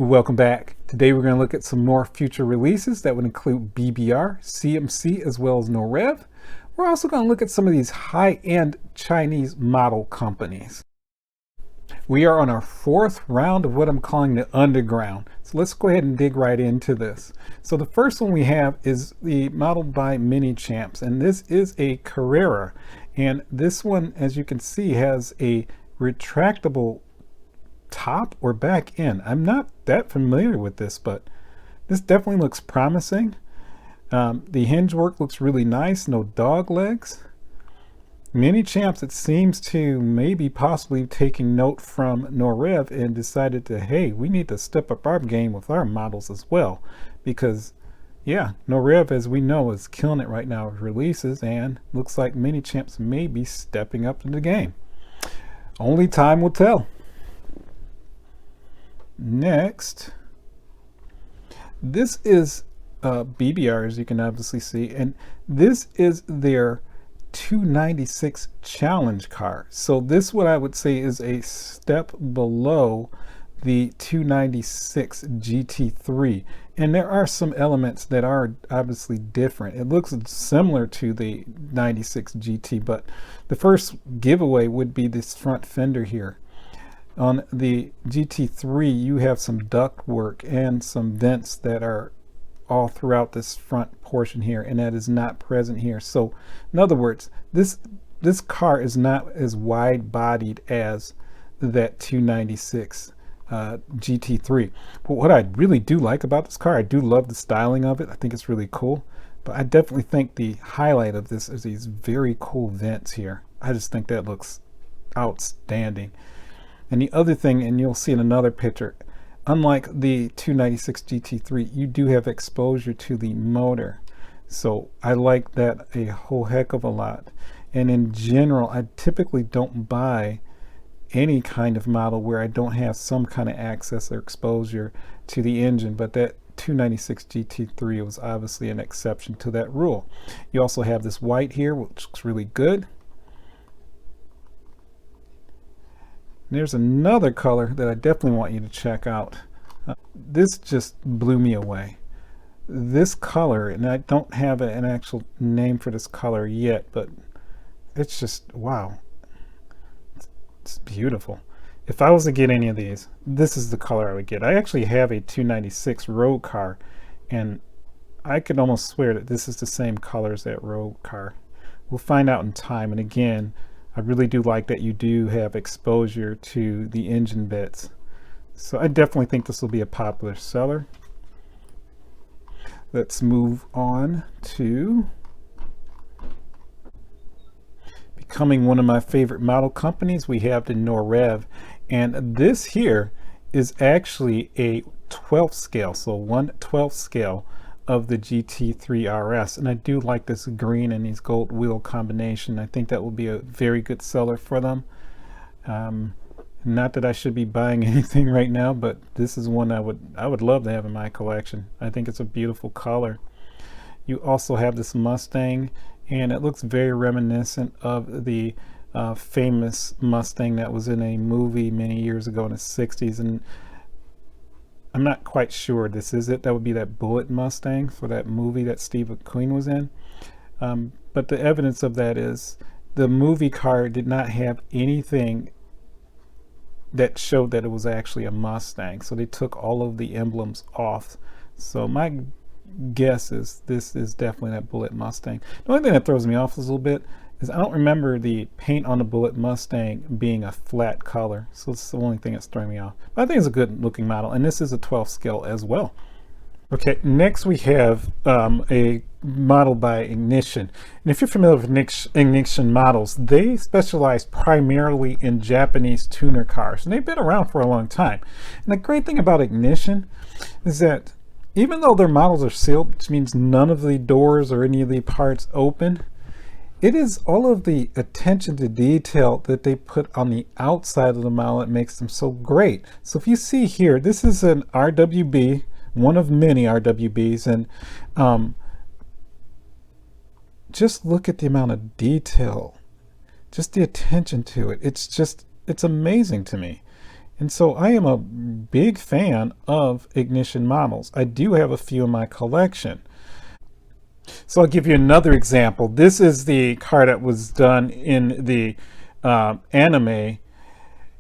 Welcome back. Today we're going to look at some more future releases that would include BBR, CMC, as well as Norev. We're also going to look at some of these high-end Chinese model companies. We are on our fourth round of what I'm calling the underground. So let's go ahead and dig right into this. So the first one we have is the model by Minichamps, and this is a Carrera. And this one, as you can see, has a retractable top or back end. I'm not that familiar with this, but this definitely looks promising. The hinge work looks really nice, no dog legs. Minichamps, it seems to maybe possibly taking note from Norev and decided to, hey, we need to step up our game with our models as well, because yeah, Norev, as we know, is killing it right now with releases, and looks like Minichamps may be stepping up in the game. Only time will tell. Next, this is BBR, as you can obviously see, and this is their 296 challenge car. So this, what I would say, is a step below the 296 GT3, and there are some elements that are obviously different. It looks similar to the 96 GT, but the first giveaway would be this front fender here. On the GT3, you have some duct work and some vents that are all throughout this front portion here, and that is not present here. So in other words, this car is not as wide bodied as that 296 GT3. But what I really do like about this car, I do love the styling of it. I think it's really cool, but I definitely think the highlight of this is these very cool vents here. I just think that looks outstanding. And the other thing, and you'll see in another picture, unlike the 296 GT3, you do have exposure to the motor. So I like that a whole heck of a lot. And in general, I typically don't buy any kind of model where I don't have some kind of access or exposure to the engine, but that 296 GT3 was obviously an exception to that rule. You also have this white here, which looks really good. There's another color that I definitely want you to check out. This just blew me away. This color, and I don't have an actual name for this color yet, but it's just, wow. It's beautiful. If I was to get any of these, this is the color I would get. I actually have a 296 road car, and I could almost swear that this is the same color as that road car. We'll find out in time. And again, I really do like that you do have exposure to the engine bits. So I definitely think this will be a popular seller. Let's move on to becoming one of my favorite model companies. We have the Norev, and this here is actually a 12th scale, so 1/12 scale of the GT3 RS, and I do like this green and these gold wheel combination. I think that will be a very good seller for them. Not that I should be buying anything right now, but this is one I would love to have in my collection. I think it's a beautiful color. You also have this Mustang, and it looks very reminiscent of the famous Mustang that was in a movie many years ago in the 60s, and I'm not quite sure this is it. That would be that Bullet Mustang for that movie that Steve McQueen was in. But the evidence of that is the movie car did not have anything that showed that it was actually a Mustang. So they took all of the emblems off. So my guess is this is definitely that Bullet Mustang. The only thing that throws me off a little bit is I don't remember the paint on the Bullet Mustang being a flat color. So it's the only thing that's throwing me off. But I think it's a good looking model, and this is a 12 scale as well. Okay, next we have a model by Ignition. And if you're familiar with Ignition models, they specialize primarily in Japanese tuner cars, and they've been around for a long time. And the great thing about Ignition is that even though their models are sealed, which means none of the doors or any of the parts open, it is all of the attention to detail that they put on the outside of the model that makes them so great. So if you see here, this is an RWB, one of many RWBs, and just look at the amount of detail, just the attention to it. It's amazing to me. And so I am a big fan of ignition models. I do have a few in my collection. So I'll give you another example. This is the car that was done in the anime.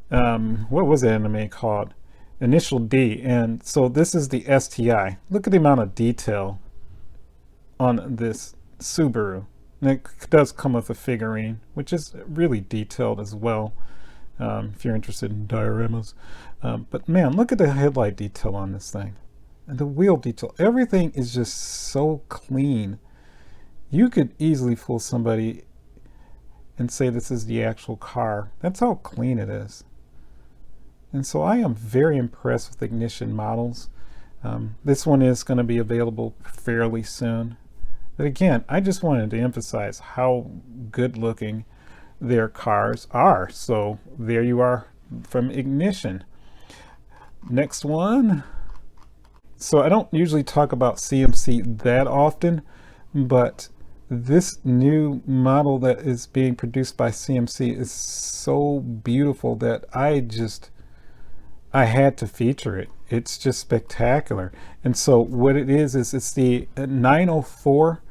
What was the anime called? Initial D. And so this is the STI. Look at the amount of detail on this Subaru. And it does come with a figurine, which is really detailed as well, if you're interested in dioramas. But man, look at the headlight detail on this thing. And the wheel detail. Everything is just so clean. You could easily fool somebody and say this is the actual car. That's how clean it is. And so I am very impressed with ignition models. This one is going to be available fairly soon. But again, I just wanted to emphasize how good looking their cars are. So there you are from Ignition. Next one. So I don't usually talk about CMC that often, but this new model that is being produced by CMC is so beautiful that I had to feature it. It's just spectacular. And so what it is it's the 904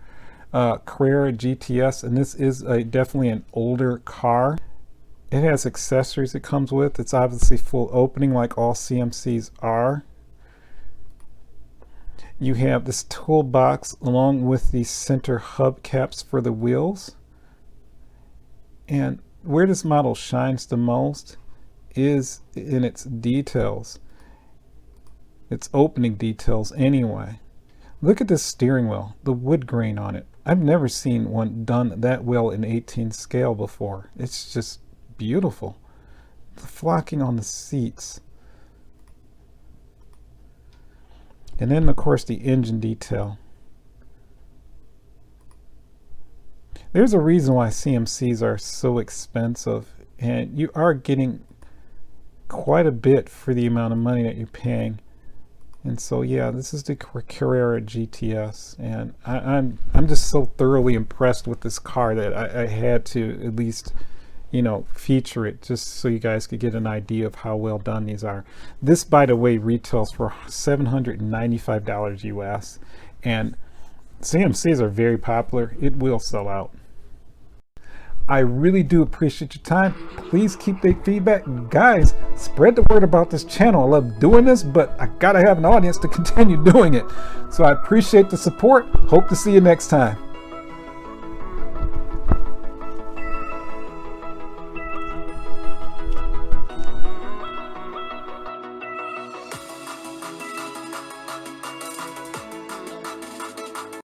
Carrera GTS, and this is definitely an older car. It has accessories it comes with. It's obviously full opening like all CMCs are. You have this toolbox along with the center hubcaps for the wheels. And where this model shines the most is in its details, its opening details anyway. Look at this steering wheel, the wood grain on it. I've never seen one done that well in 18 scale before. It's just beautiful. The flocking on the seats. And then of course the engine detail. There's a reason why CMCs are so expensive, and you are getting quite a bit for the amount of money that you're paying. And so yeah, this is the Carrera GTS, and I'm just so thoroughly impressed with this car that I had to at least, you know, feature it just so you guys could get an idea of how well done these are. This, by the way, retails for $795 US, and CMCs are very popular. It will sell out. I really do appreciate your time. Please keep the feedback. Guys, spread the word about this channel. I love doing this, but I gotta have an audience to continue doing it. So I appreciate the support. Hope to see you next time.